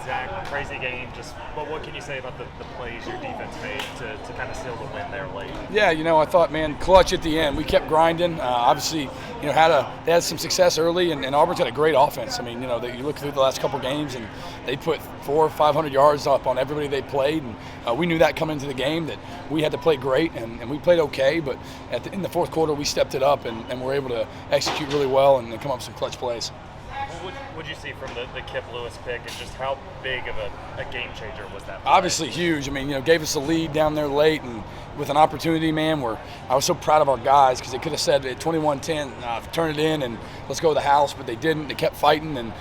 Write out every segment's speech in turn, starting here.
Zach, crazy game. But what can you say about the plays your defense made to kind of seal the win there late? Yeah, I thought, man, clutch at the end. We kept grinding. Obviously, they had some success early, and Auburn's had a great offense. I mean, you look through the last couple games, and they put 400 or 500 yards up on everybody they played, and we knew that coming into the game that we had to play great, and we played okay. But in the fourth quarter, we stepped it up and were able to execute really well and come up with some clutch plays. What would you see from the Kip Lewis pick, and just how big of a game changer was that play? Obviously huge. I mean, gave us the lead down there late, and with an opportunity, man, where I was so proud of our guys because they could have said at 21-10, turn it in and let's go to the house, but they didn't. They kept fighting, and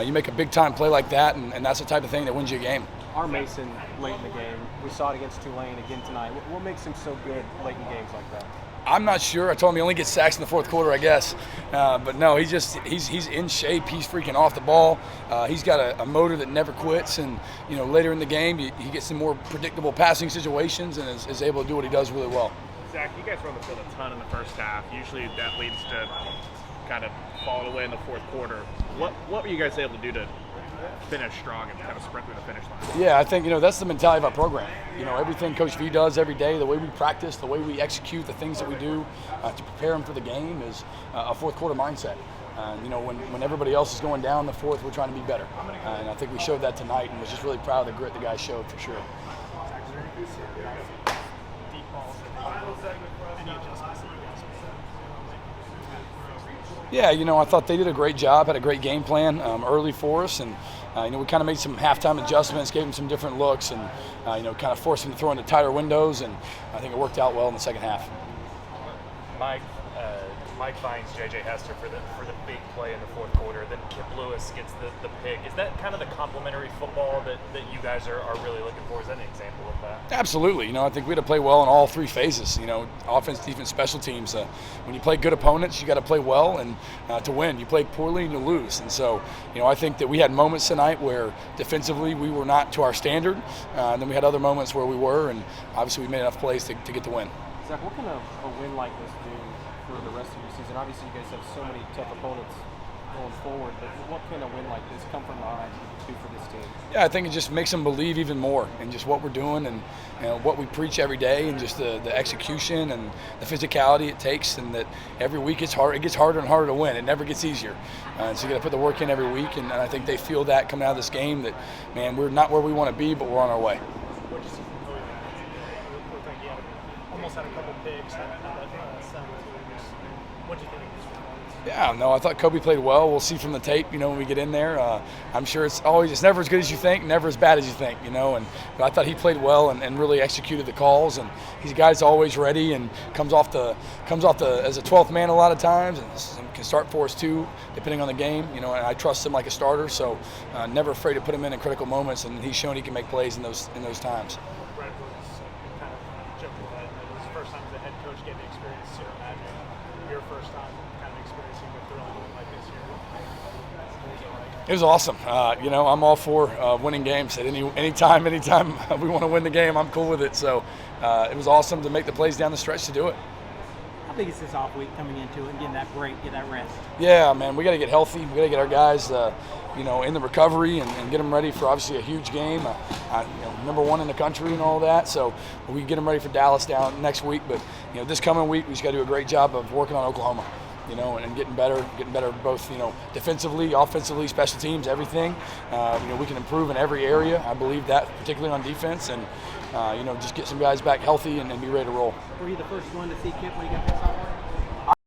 you make a big-time play like that, and that's the type of thing that wins you a game. Our Mason late in the game, we saw it against Tulane again tonight. What makes him so good late in games like that? I'm not sure. I told him he only gets sacks in the fourth quarter, I guess. But no, he's in shape. He's freaking off the ball. He's got a motor that never quits. And, later in the game, he gets in more predictable passing situations and is able to do what he does really well. Zach, you guys were on the field a ton in the first half. Usually that leads to kind of falling away in the fourth quarter. What were you guys able to do to finish strong and kind of sprint through the finish line? Yeah, I think, that's the mentality of our program. Everything Coach V does every day, the way we practice, the way we execute, the things that we do to prepare him for the game is a fourth quarter mindset. When everybody else is going down the fourth, we're trying to be better. And I think we showed that tonight, and was just really proud of the grit the guys showed for sure. Yeah, I thought they did a great job, had a great game plan early for us, and we kind of made some halftime adjustments, gave them some different looks, and kind of forced them to throw into tighter windows, and I think it worked out well in the second half. Mike finds J.J. Hester for the big play in the fourth quarter. Then Kip Lewis gets the pick. Is that kind of the complementary football that you guys are really looking for? Is that an example of that? Absolutely. I think we had to play well in all three phases. Offense, defense, special teams. When you play good opponents, you got to play well and to win. You play poorly and you lose. And so, I think that we had moments tonight where defensively we were not to our standard. And then we had other moments where we were, and obviously we made enough plays to get the win. Zach, what can a win like this do for the rest of your season? Obviously, you guys have so many tough opponents going forward, but what can a win like this come from behind do for this team? Yeah, I think it just makes them believe even more in just what we're doing and what we preach every day, and just the execution and the physicality it takes, and that every week it's hard. It gets harder and harder to win. It never gets easier. So you got to put the work in every week, and I think they feel that coming out of this game that, man, we're not where we want to be, but we're on our way. What did you see from Kobe? He almost had a couple picks. What do you think of his performance? Yeah, no, I thought Kobe played well. We'll see from the tape, when we get in there. I'm sure it's never as good as you think, never as bad as you think, but I thought he played well and really executed the calls, and he's a guy that's always ready and comes off the as a 12th man a lot of times, and can start for us too, depending on the game, and I trust him like a starter, so never afraid to put him in critical moments, and he's shown he can make plays in those times. Brett was kind of joking that it was the first time as a head coach getting to experience Sierra Madrid. Your first time kind of experiencing the thrill of doing like this here. It was awesome. I'm all for winning games at anytime we want to win the game. I'm cool with it. So it was awesome to make the plays down the stretch to do it. How big is this off week coming into it and getting that break, get that rest? Yeah, man, we got to get healthy. We got to get our guys, in the recovery and get them ready for obviously a huge game. Number one in the country and all that. So we get them ready for Dallas down next week. But this coming week, we just got to do a great job of working on Oklahoma. And getting better both, defensively, offensively, special teams, everything. We can improve in every area. I believe that, particularly on defense, and just get some guys back healthy and be ready to roll. Were you the first one to see Kip when he got this off?